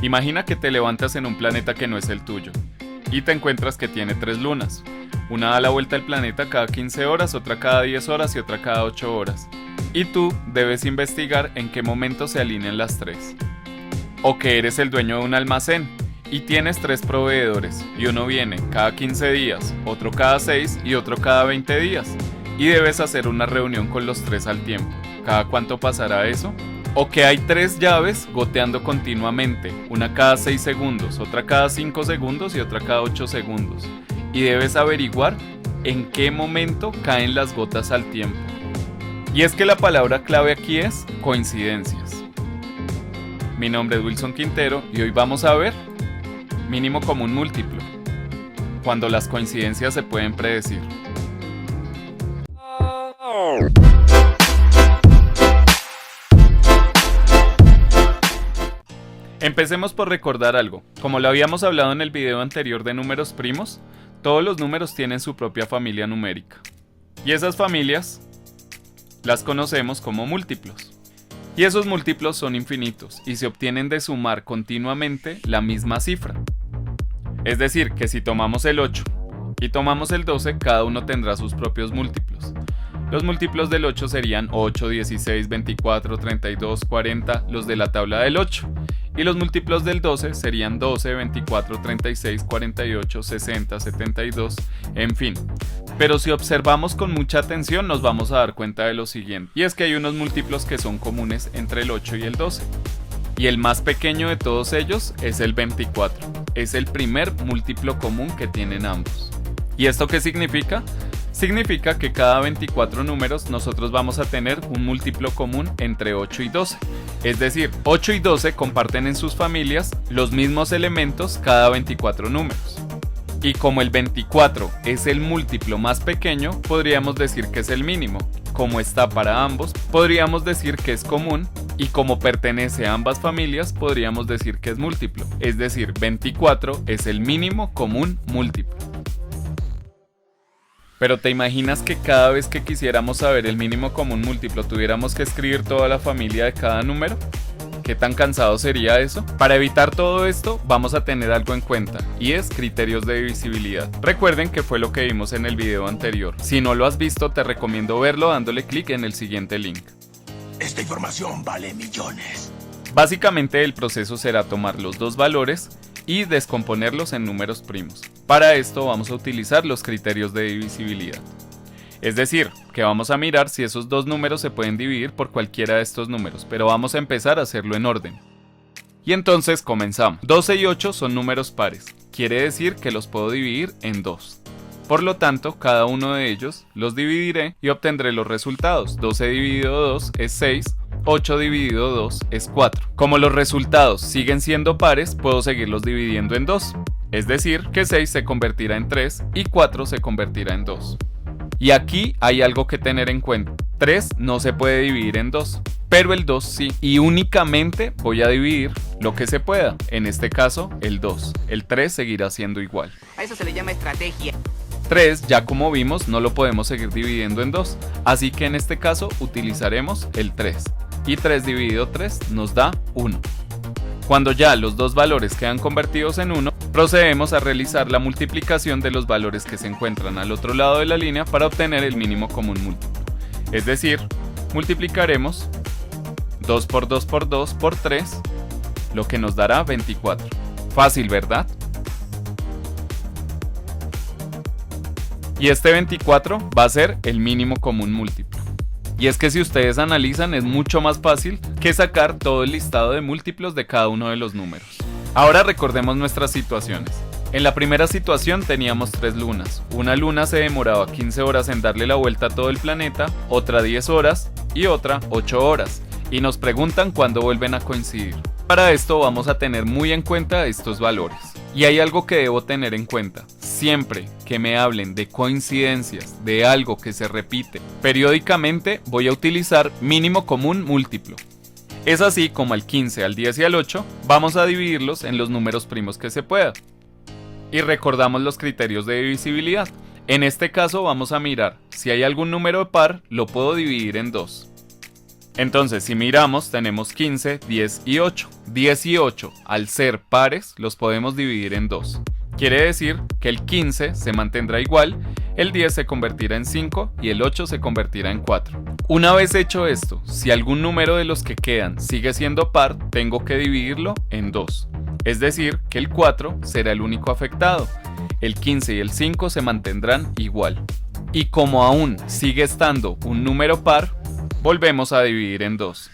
Imagina que te levantas en un planeta que no es el tuyo y te encuentras que tiene 3 lunas. Una da la vuelta al planeta cada 15 horas, otra cada 10 horas y otra cada 8 horas. Y tú debes investigar en qué momento se alinean las 3. O que eres el dueño de un almacén y tienes 3 proveedores y uno viene cada 15 días, otro cada 6 y otro cada 20 días. Y debes hacer una reunión con los 3 al tiempo. ¿Cada cuánto pasará eso? O que hay 3 llaves goteando continuamente, una cada 6 segundos, otra cada 5 segundos y otra cada 8 segundos. Y debes averiguar en qué momento caen las gotas al tiempo. Y es que la palabra clave aquí es coincidencias. Mi nombre es Wilson Quintero y hoy vamos a ver mínimo común múltiplo, cuando las coincidencias se pueden predecir. Empecemos por recordar algo. Como lo habíamos hablado en el video anterior de números primos, todos los números tienen su propia familia numérica. Y esas familias las conocemos como múltiplos. Y esos múltiplos son infinitos y se obtienen de sumar continuamente la misma cifra. Es decir, que si tomamos el 8 y tomamos el 12, cada uno tendrá sus propios múltiplos. Los múltiplos del 8 serían 8, 16, 24, 32, 40, los de la tabla del 8. Y los múltiplos del 12 serían 12, 24, 36, 48, 60, 72, en fin. Pero si observamos con mucha atención nos vamos a dar cuenta de lo siguiente. Y es que hay unos múltiplos que son comunes entre el 8 y el 12. Y el más pequeño de todos ellos es el 24. Es el primer múltiplo común que tienen ambos. ¿Y esto qué significa? Significa que cada 24 números nosotros vamos a tener un múltiplo común entre 8 y 12. Es decir, 8 y 12 comparten en sus familias los mismos elementos cada 24 números. Y como el 24 es el múltiplo más pequeño, podríamos decir que es el mínimo. Como está para ambos, podríamos decir que es común. Y como pertenece a ambas familias, podríamos decir que es múltiplo. Es decir, 24 es el mínimo común múltiplo. Pero ¿te imaginas que cada vez que quisiéramos saber el mínimo común múltiplo tuviéramos que escribir toda la familia de cada número? ¿Qué tan cansado sería eso? Para evitar todo esto, vamos a tener algo en cuenta, y es criterios de divisibilidad. Recuerden que fue lo que vimos en el video anterior. Si no lo has visto, te recomiendo verlo dándole clic en el siguiente link. Esta información vale millones. Básicamente el proceso será tomar los dos valores y descomponerlos en números primos. Para esto vamos a utilizar los criterios de divisibilidad. Es decir, que vamos a mirar si esos dos números se pueden dividir por cualquiera de estos números, pero vamos a empezar a hacerlo en orden. Y entonces comenzamos. 12 y 8 son números pares, quiere decir que los puedo dividir en 2. Por lo tanto, cada uno de ellos los dividiré y obtendré los resultados. 12 dividido 2 es 6, 8 dividido 2 es 4. Como los resultados siguen siendo pares, puedo seguirlos dividiendo en 2. Es decir, que 6 se convertirá en 3 y 4 se convertirá en 2. Y aquí hay algo que tener en cuenta. 3 no se puede dividir en 2, pero el 2 sí. Y únicamente voy a dividir lo que se pueda. En este caso, el 2. El 3 seguirá siendo igual. A eso se le llama estrategia. 3, ya como vimos, no lo podemos seguir dividiendo en 2. Así que en este caso utilizaremos el 3. Y 3 dividido 3 nos da 1. Cuando ya los dos valores quedan convertidos en 1, procedemos a realizar la multiplicación de los valores que se encuentran al otro lado de la línea para obtener el mínimo común múltiplo. Es decir, multiplicaremos 2 por 2 por 2 por 3, lo que nos dará 24. Fácil, ¿verdad? Y este 24 va a ser el mínimo común múltiplo. Y es que si ustedes analizan es mucho más fácil que sacar todo el listado de múltiplos de cada uno de los números. Ahora recordemos nuestras situaciones. En la primera situación teníamos 3 lunas. Una luna se demoraba 15 horas en darle la vuelta a todo el planeta, otra 10 horas y otra 8 horas. Y nos preguntan cuándo vuelven a coincidir. Para esto vamos a tener muy en cuenta estos valores. Y hay algo que debo tener en cuenta. Siempre que me hablen de coincidencias, de algo que se repite periódicamente, voy a utilizar mínimo común múltiplo. Es así como al 15, al 10 y al 8 vamos a dividirlos en los números primos que se pueda. Y recordamos los criterios de divisibilidad. En este caso vamos a mirar si hay algún número par, lo puedo dividir en 2. Entonces, si miramos, tenemos 15, 10 y 8. 10 y 8, al ser pares, los podemos dividir en 2. Quiere decir que el 15 se mantendrá igual, el 10 se convertirá en 5 y el 8 se convertirá en 4. Una vez hecho esto, si algún número de los que quedan sigue siendo par, tengo que dividirlo en 2. Es decir, que el 4 será el único afectado. El 15 y el 5 se mantendrán igual. Y como aún sigue estando un número par, volvemos a dividir en 2,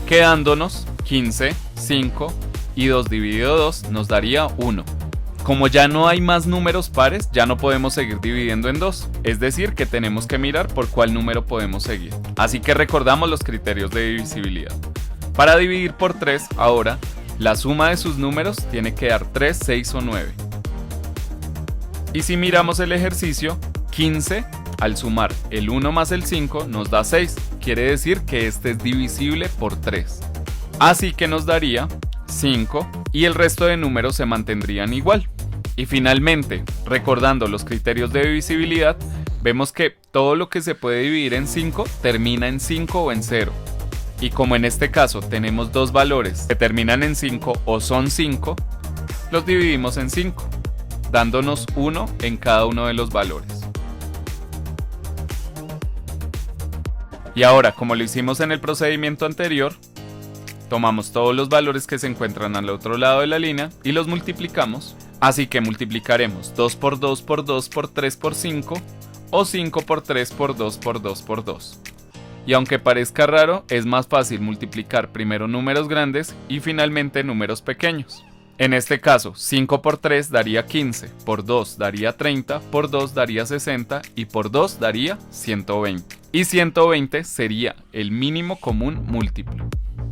quedándonos 15, 5 y 2 dividido 2 nos daría 1. Como ya no hay más números pares, ya no podemos seguir dividiendo en 2, es decir que tenemos que mirar por cuál número podemos seguir. Así que recordamos los criterios de divisibilidad. Para dividir por 3, ahora, la suma de sus números tiene que dar 3, 6 o 9. Y si miramos el ejercicio, 15 al sumar el 1 más el 5 nos da 6, quiere decir que este es divisible por 3. Así que nos daría 5 y el resto de números se mantendrían igual. Y finalmente, recordando los criterios de divisibilidad, vemos que todo lo que se puede dividir en 5 termina en 5 o en 0. Y como en este caso tenemos dos valores que terminan en 5 o son 5, los dividimos en 5, dándonos 1 en cada uno de los valores. Y ahora, como lo hicimos en el procedimiento anterior, tomamos todos los valores que se encuentran al otro lado de la línea y los multiplicamos. Así que multiplicaremos 2 por 2 por 2 por 3 por 5 o 5 por 3 por 2 por 2 por 2. Y aunque parezca raro, es más fácil multiplicar primero números grandes y finalmente números pequeños. En este caso, 5 por 3 daría 15, por 2 daría 30, por 2 daría 60 y por 2 daría 120. Y 120 sería el mínimo común múltiplo.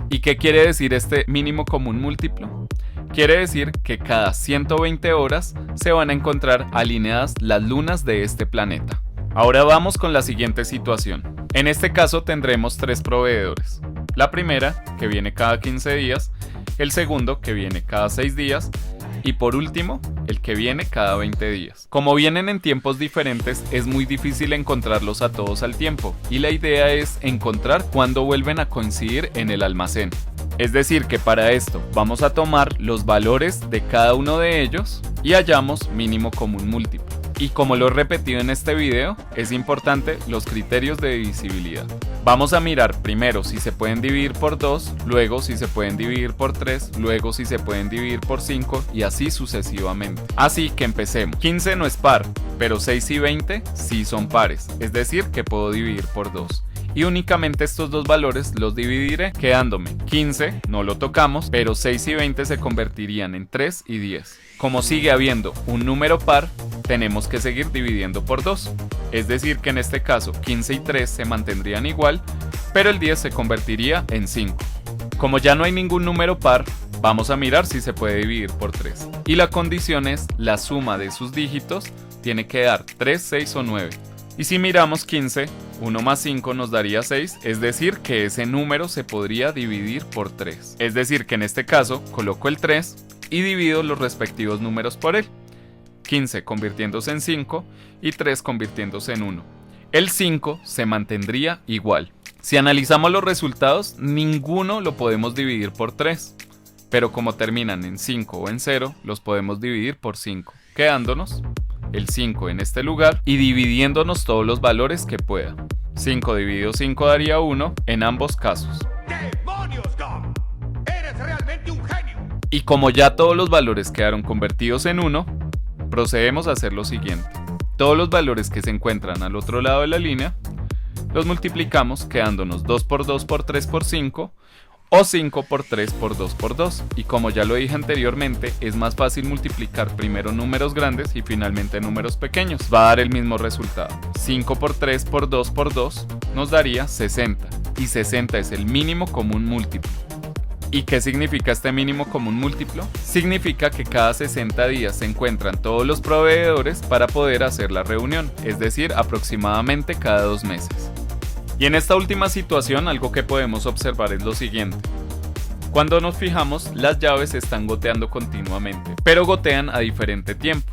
¿Y qué quiere decir este mínimo común múltiplo? Quiere decir que cada 120 horas se van a encontrar alineadas las lunas de este planeta. Ahora vamos con la siguiente situación. En este caso tendremos 3 proveedores. La primera, que viene cada 15 días, el segundo, que viene cada 6 días, y por último, el que viene cada 20 días. Como vienen en tiempos diferentes, es muy difícil encontrarlos a todos al tiempo, y la idea es encontrar cuándo vuelven a coincidir en el almacén. Es decir que para esto vamos a tomar los valores de cada uno de ellos y hallamos mínimo común múltiplo. Y como lo he repetido en este video, es importante los criterios de divisibilidad. Vamos a mirar primero si se pueden dividir por 2, luego si se pueden dividir por 3, luego si se pueden dividir por 5 y así sucesivamente. Así que empecemos. 15 no es par, pero 6 y 20 sí son pares, es decir que puedo dividir por 2. Y únicamente estos dos valores los dividiré quedándome 15, no lo tocamos, pero 6 y 20 se convertirían en 3 y 10. Como sigue habiendo un número par, tenemos que seguir dividiendo por 2. Es decir que en este caso 15 y 3 se mantendrían igual, pero el 10 se convertiría en 5. Como ya no hay ningún número par, vamos a mirar si se puede dividir por 3. Y la condición es la suma de sus dígitos tiene que dar 3, 6 o 9. Y si miramos 15, 1 más 5 nos daría 6, es decir que ese número se podría dividir por 3. Es decir que en este caso coloco el 3 y divido los respectivos números por él. 15 convirtiéndose en 5 y 3 convirtiéndose en 1. El 5 se mantendría igual. Si analizamos los resultados, ninguno lo podemos dividir por 3. Pero como terminan en 5 o en 0, los podemos dividir por 5, quedándonos el 5 en este lugar y dividiéndonos todos los valores que pueda. 5 dividido 5 daría 1 en ambos casos. ¡Demonios, Gum! ¡Eres realmente un genio! Y como ya todos los valores quedaron convertidos en 1, procedemos a hacer lo siguiente. Todos los valores que se encuentran al otro lado de la línea, los multiplicamos quedándonos 2 por 2 por 3 por 5 o 5 por 3 por 2 por 2. Y como ya lo dije anteriormente, es más fácil multiplicar primero números grandes y finalmente números pequeños. Va a dar el mismo resultado. 5 por 3 por 2 por 2 nos daría 60. Y 60 es el mínimo común múltiplo. ¿Y qué significa este mínimo común múltiplo? Significa que cada 60 días se encuentran todos los proveedores para poder hacer la reunión, es decir, aproximadamente cada 2 meses. Y en esta última situación algo que podemos observar es lo siguiente. Cuando nos fijamos, las llaves están goteando continuamente, pero gotean a diferente tiempo.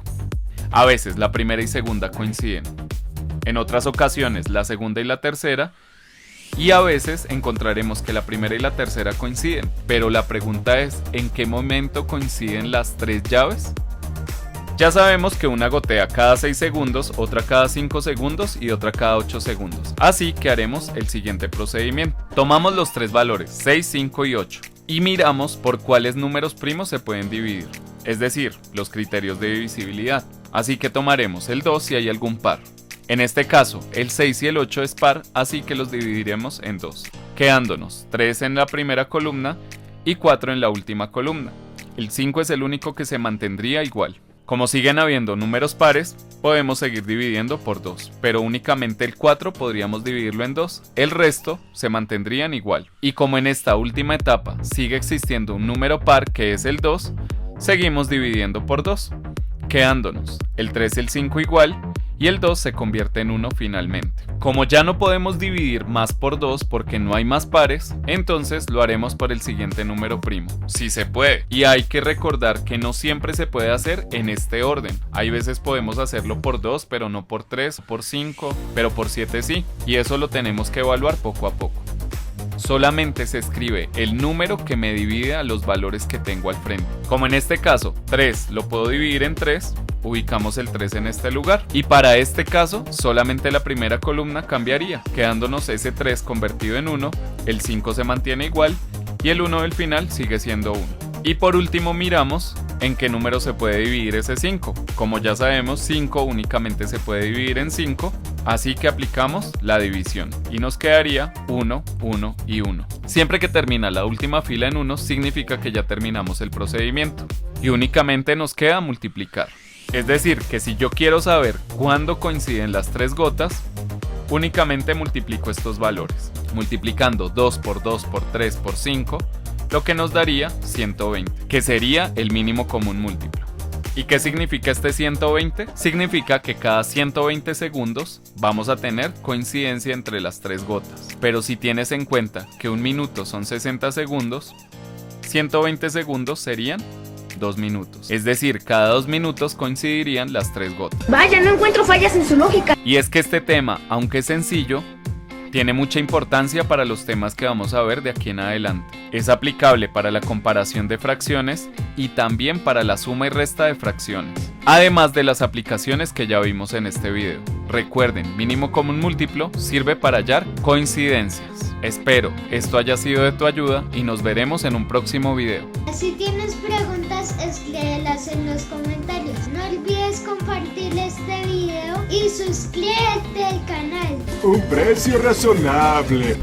A veces la primera y segunda coinciden. En otras ocasiones la segunda y la tercera, Y a veces encontraremos que la primera y la tercera coinciden, pero la pregunta es, ¿en qué momento coinciden las tres llaves? Ya sabemos que una gotea cada 6 segundos, otra cada 5 segundos y otra cada 8 segundos. Así que haremos el siguiente procedimiento. Tomamos los tres valores, 6, 5 y 8, y miramos por cuáles números primos se pueden dividir, es decir, los criterios de divisibilidad. Así que tomaremos el 2 si hay algún par. En este caso, el 6 y el 8 es par, así que los dividiremos en 2, quedándonos 3 en la primera columna y 4 en la última columna. El 5 es el único que se mantendría igual. Como siguen habiendo números pares, podemos seguir dividiendo por 2, pero únicamente el 4 podríamos dividirlo en 2, el resto se mantendrían igual. Y como en esta última etapa sigue existiendo un número par que es el 2, seguimos dividiendo por 2, quedándonos el 3 y el 5 igual, y el 2 se convierte en 1 finalmente. Como ya no podemos dividir más por 2 porque no hay más pares, entonces lo haremos por el siguiente número primo. Sí se puede, y hay que recordar que no siempre se puede hacer en este orden. Hay veces podemos hacerlo por 2, pero no por 3, por 5, pero por 7 sí, y eso lo tenemos que evaluar poco a poco. Solamente se escribe el número que me divide a los valores que tengo al frente. Como en este caso, 3 lo puedo dividir en 3, ubicamos el 3 en este lugar. Y para este caso, solamente la primera columna cambiaría, quedándonos ese 3 convertido en 1, el 5 se mantiene igual y el 1 del final sigue siendo 1. Y por último miramos en qué número se puede dividir ese 5. Como ya sabemos, 5 únicamente se puede dividir en 5, así que aplicamos la división y nos quedaría 1, 1 y 1. Siempre que termina la última fila en 1 significa que ya terminamos el procedimiento y únicamente nos queda multiplicar. Es decir, que si yo quiero saber cuándo coinciden las tres gotas, únicamente multiplico estos valores, multiplicando 2 por 2 por 3 por 5, lo que nos daría 120, que sería el mínimo común múltiplo. ¿Y qué significa este 120? Significa que cada 120 segundos vamos a tener coincidencia entre las tres gotas. Pero si tienes en cuenta que un minuto son 60 segundos, 120 segundos serían 2 minutos. Es decir, cada 2 minutos coincidirían las tres gotas. Vaya, no encuentro fallas en su lógica. Y es que este tema, aunque es sencillo, tiene mucha importancia para los temas que vamos a ver de aquí en adelante. Es aplicable para la comparación de fracciones y también para la suma y resta de fracciones, además de las aplicaciones que ya vimos en este video. Recuerden, mínimo común múltiplo sirve para hallar coincidencias. Espero esto haya sido de tu ayuda y nos veremos en un próximo video. Si tienes preguntas, escríbelas en los comentarios. No olvides compartir este video y suscríbete al canal. Un precio razonable.